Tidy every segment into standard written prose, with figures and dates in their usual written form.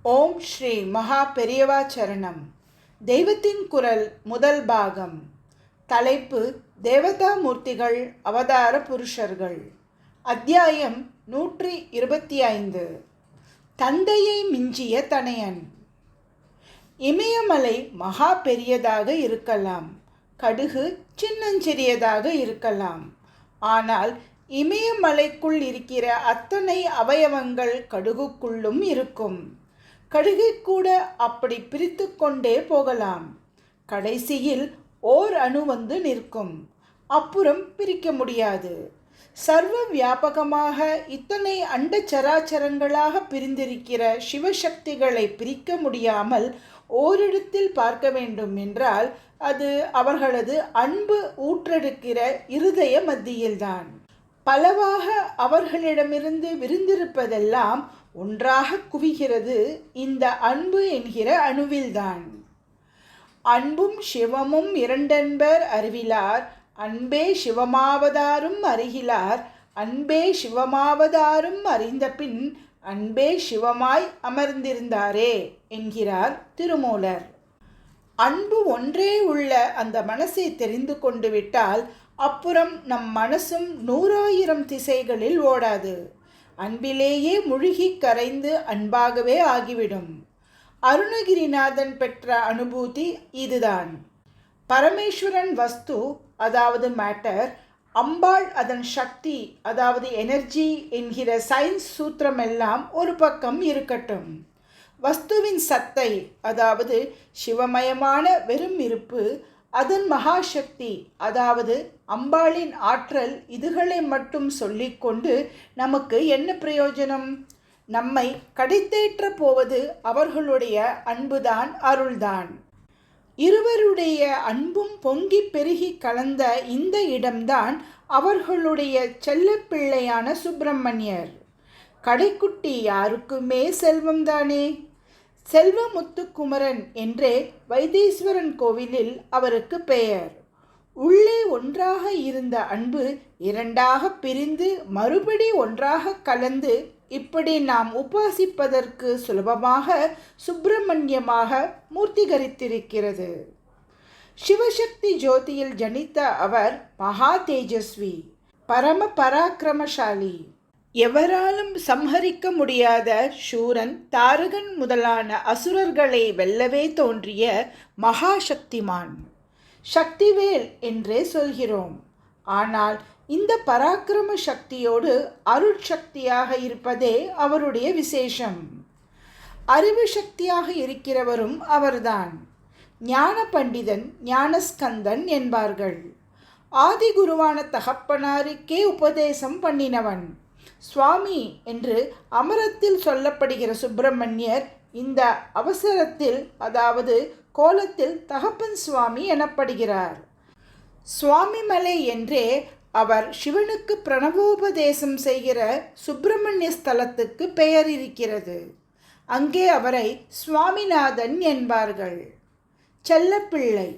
ஓம் ஸ்ரீ மகா பெரியவா சரணம். தெய்வத்தின் குரல் முதல் பாகம். தலைப்பு தேவதா மூர்த்திகள் அவதார புருஷர்கள். அத்தியாயம் 125. தந்தையை மிஞ்சிய தனையன். இமயமலை மகா பெரியதாக இருக்கலாம், கடுகு சின்னஞ்சிறியதாக இருக்கலாம். ஆனால் இமயமலைக்குள் இருக்கிற அத்தனை அவயவங்கள் கடுகுக்குள்ளும் இருக்கும். கடுகை கூட அப்படி பிரித்து கொண்டே போகலாம். கடைசியில் ஓர் அணு வந்து நிற்கும். அப்புறம் பிரிக்க முடியாது. சர்வ வியாபகமாக இத்தனை அண்ட சராச்சரங்களாக பிரிந்திருக்கிற சிவசக்திகளை பிரிக்க முடியாமல் ஓரிடத்தில் பார்க்க வேண்டும் என்றால் அது அவர்களது அன்பு ஊற்றெடுக்கிற இருதய மத்தியில்தான். பலவாக அவர்களிடமிருந்து விரிந்திருப்பதெல்லாம் ஒன்றாக குவிகிறது இந்த அன்பு என்கிற அணுவில்தான். அன்பும் சிவமும் இரண்டென்பர் அறிவிலார், அன்பே சிவமாவதாரும் அறிகிலார், அன்பே சிவமாவதாரும் அறிந்த பின் அன்பே சிவமாய் அமர்ந்திருந்தாரே என்கிறார் திருமூலர். அன்பு ஒன்றே உள்ள அந்த மனசை தெரிந்து கொண்டு விட்டால் அப்புறம் நம் மனசும் 100,000 திசைகளில் ஓடாது. அன்பிலேயே முழுகி கரைந்து அன்பாகவே ஆகிவிடும். அருணகிரிநாதன் பெற்ற அனுபூதி இதுதான். பரமேஸ்வரன் வஸ்து, அதாவது மேட்டர், அம்பாள் அதன் சக்தி, அதாவது எனர்ஜி என்கிற சயின்ஸ் சூத்திரமெல்லாம் ஒரு பக்கம் இருக்கட்டும். வஸ்துவின் சத்தை, அதாவது சிவமயமான வெறும் இருப்பு, அதன் மகாசக்தி, அதாவது அம்பாளின் ஆற்றல், இதுகளை மட்டும் சொல்லிக்கொண்டு நமக்கு என்ன பிரயோஜனம்? நம்மை கடைத்தேற்ற போவது அவர்களுடைய அன்புதான், அருள்தான். இருவருடைய அன்பும் பொங்கி பெருகி கலந்த இந்த இடம்தான் அவர்களுடைய செல்லப்பிள்ளையான சுப்பிரமணியர். கடைக்குட்டி யாருக்குமே செல்வம்தானே. செல்வமுத்துக்குமரன் என்றே வைத்தீஸ்வரன் கோவிலில் அவருக்கு பெயர். உள்ளே ஒன்றாக இருந்த அன்பு இரண்டாக பிரிந்து மறுபடி ஒன்றாக கலந்து இப்படி நாம் உபாசிப்பதற்கு சுலபமாக சுப்பிரமணியமாக மூர்த்திகரித்திருக்கிறது. சிவசக்தி ஜோதியில் ஜனித்த அவர் மகா தேஜஸ்வி, பரம பராக்கிரமசாலி, எவராலும் சம்ஹரிக்க முடியாத சூரன், தாரகன் முதலான அசுரர்களை வெல்லவே தோன்றிய மகாசக்திமான். சக்திவேல் என்றே சொல்கிறோம். ஆனால் இந்த பராக்கிரம சக்தியோடு அருட்சக்தியாக இருப்பதே அவருடைய விசேஷம். அறிவு சக்தியாக இருக்கிறவரும் அவர்தான். ஞான பண்டிதன், ஞானஸ்கந்தன் என்பார்கள். ஆதி குருவான தகப்பனாருக்கே உபதேசம் பண்ணினவன். சுவாமி என்று அமரத்தில் சொல்லப்படுகிற சுப்பிரமணியர் இந்த அவசரத்தில், அதாவது கோலத்தில் தகப்பன் சுவாமி எனப்படுகிறார். சுவாமிமலை என்றே அவர் சிவனுக்கு பிரணவோபதேசம் செய்கிற சுப்பிரமணிய ஸ்தலத்துக்கு பெயர் இருக்கிறது. அங்கே அவரை சுவாமிநாதன் என்பார்கள். செல்லப்பிள்ளை.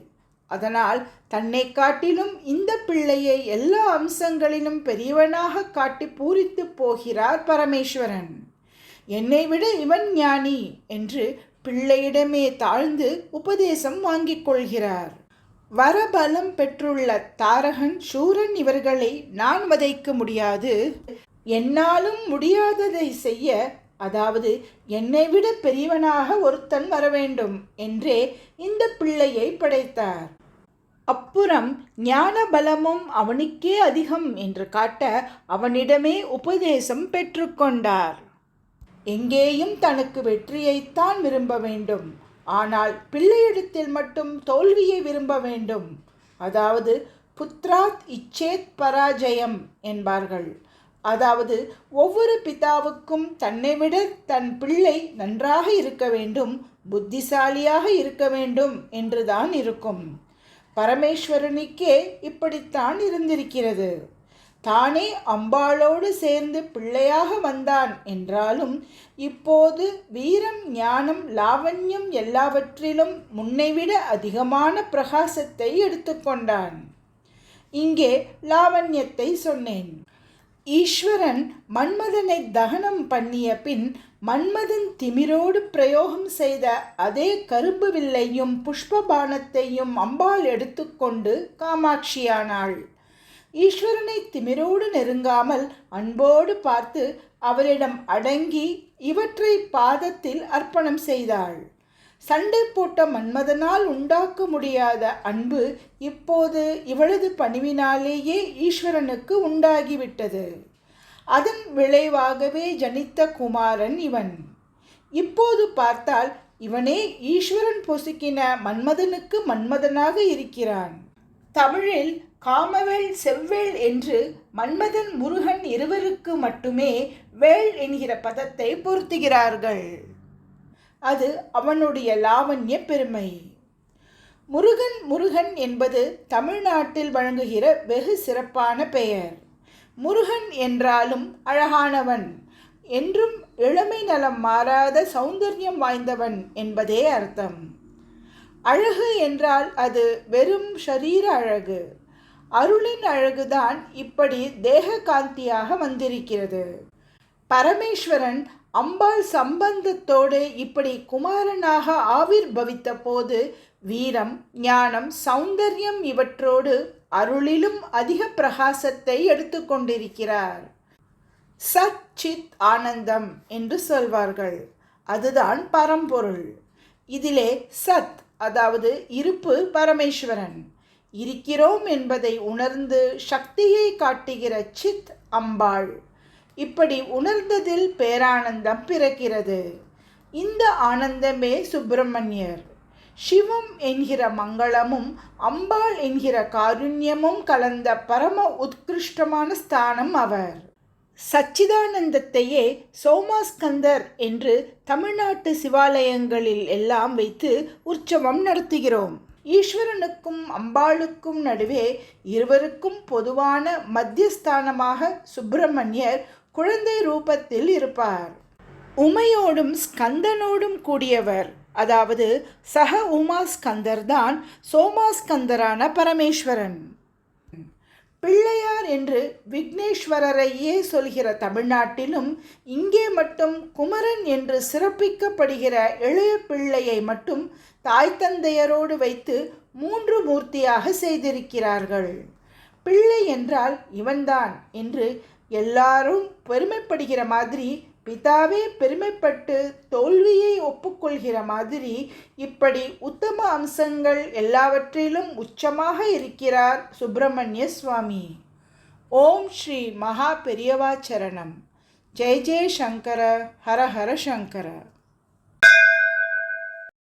அதனால் தன்னை காட்டிலும் இந்த பிள்ளையை எல்லா அம்சங்களிலும் பெரியவனாக காட்டி பூரித்து போகிறார் பரமேஸ்வரன். என்னை விட இவன் ஞானி என்று பிள்ளையிடமே தாழ்ந்து உபதேசம் வாங்கிக் கொள்கிறார். வரபலம் பெற்றுள்ள தாரகன், சூரன் இவர்களை நான் வதைக்க முடியாது, என்னாலும் முடியாததை செய்ய, அதாவது என்னை விட பெரியவனாக ஒருத்தன் வரவேண்டும் என்றே இந்த பிள்ளையை படைத்தார். அப்புறம் ஞான பலமும் அவனுக்கே அதிகம் என்று காட்ட அவனிடமே உபதேசம் பெற்றுக்கொண்டார். எங்கேயும் தனக்கு வெற்றியைத்தான் விரும்ப வேண்டும், ஆனால் பிள்ளையிடத்தில் மட்டும் தோல்வியை விரும்ப வேண்டும். அதாவது புத்ராத் இச்சேத் பராஜயம் என்பார்கள். அதாவது ஒவ்வொரு பிதாவுக்கும் தன்னை விட தன் பிள்ளை நன்றாக இருக்க வேண்டும், புத்திசாலியாக இருக்க வேண்டும் என்றுதான் இருக்கும். பரமேஸ்வரனுக்கே இப்படித்தான் இருந்திருக்கிறது. தானே அம்பாளோடு சேர்ந்து பிள்ளையாக வந்தான் என்றாலும் இப்போது வீரம், ஞானம், லாவண்யம் எல்லாவற்றிலும் முன்னைவிட அதிகமான பிரகாசத்தை எடுத்துக்கொண்டான். இங்கே லாவண்யத்தை சொன்னேன். ஈஸ்வரன் மன்மதனை தகனம் பண்ணிய பின் மன்மதன் திமிரோடு பிரயோகம் செய்த அதே கரும்பு வில்லையும் புஷ்பபானத்தையும் அம்பாள் எடுத்துக்கொண்டு காமாட்சியானாள். ஈஸ்வரனை திமிரோடு நெருங்காமல் அன்போடு பார்த்து அவரிடம் அடங்கி இவற்றை பாதத்தில் அர்ப்பணம் செய்தாள். சண்டை போட்ட மன்மதனால் உண்டாக்க முடியாத அன்பு இப்போது இவளது பணிவினாலேயே ஈஸ்வரனுக்கு உண்டாகிவிட்டது. அதன் விளைவாகவே ஜனித்த குமாரன் இவன். இப்போது பார்த்தால் இவனே ஈஸ்வரன் பொசுக்கின மன்மதனுக்கு மன்மதனாக இருக்கிறான். தமிழில் காமவேள் செவ்வேள் என்று மன்மதன் முருகன் இருவருக்கு மட்டுமே வேள் என்கிற பதத்தை பொருத்துகிறார்கள். அது அவனுடைய லாவண்ய பெருமை. முருகன் முருகன் என்பது தமிழ்நாட்டில் வழங்குகிற வெகு சிறப்பான பெயர். முருகன் என்றாலும் அழகானவன் என்றும் இளமை நலம் மாறாத சௌந்தர்யம் வாய்ந்தவன் என்பதே அர்த்தம். அழகு என்றால் அது வெறும் ஷரீர அழகு. அருளின் அழகுதான் இப்படி தேக காந்தியாக வந்திருக்கிறது. பரமேஸ்வரன் அம்பாள் சம்பந்தத்தோடு இப்படி குமாரனாக ஆவிர்பவித்த போது வீரம், ஞானம், சௌந்தர்யம் இவற்றோடு அருளிலும் அதிக பிரகாசத்தை எடுத்துக்கொண்டிருக்கிறார். சத் சித் ஆனந்தம் என்று சொல்வார்கள். அதுதான் பரம்பொருள். இதிலே சத் அதாவது இருப்பு பரமேஸ்வரன், இருக்கிறோம் என்பதை உணர்ந்து சக்தியை காட்டுகிற சித் அம்பாள். இப்படி உணர்ந்ததில் பேரானந்தம் பிறக்கிறது. இந்த ஆனந்தமே சுப்பிரமணியர். சிவம் என்கிற மங்களமும் அம்பாள் என்கிற காருண்யமும் கலந்த பரம உத்கிருஷ்டமான ஸ்தானம் அவர். சச்சிதானந்தத்தையே சோமாஸ்கந்தர் என்று தமிழ்நாட்டு சிவாலயங்களில் எல்லாம் வைத்து உற்சவம் நடத்துகிறோம். ஈஸ்வரனுக்கும் அம்பாளுக்கும் நடுவே இருவருக்கும் பொதுவான மத்தியஸ்தானமாக சுப்பிரமணியர் குழந்தை ரூபத்தில் இருப்பார். உமையோடும் ஸ்கந்தனோடும் கூடியவர், அதாவது சக உமாஸ்கந்தர் தான் சோமாஸ்கந்தரான பரமேஸ்வரன். பிள்ளையார் என்று விக்னேஸ்வரரையே சொல்கிற தமிழ்நாட்டிலும் இங்கே மட்டும் குமரன் என்று சிறப்பிக்கப்படுகிற இளைய பிள்ளையை மட்டும் தாய் தந்தையரோடு வைத்து 3 மூர்த்தியாக செய்திருக்கிறார்கள். பிள்ளை என்றால் இவன்தான் என்று எல்லாரும் பெருமைப்படுகிற மாதிரி, பிதாவே பெருமைப்பட்டு தோல்வியை ஒப்புக்கொள்கிற மாதிரி இப்படி உத்தம அம்சங்கள் எல்லாவற்றிலும் உச்சமாக இருக்கிறார் சுப்பிரமணிய சுவாமி. ஓம் ஸ்ரீ மகா பெரியவா சரணம். ஜெய ஜெய சங்கர, ஹர ஹர சங்கர.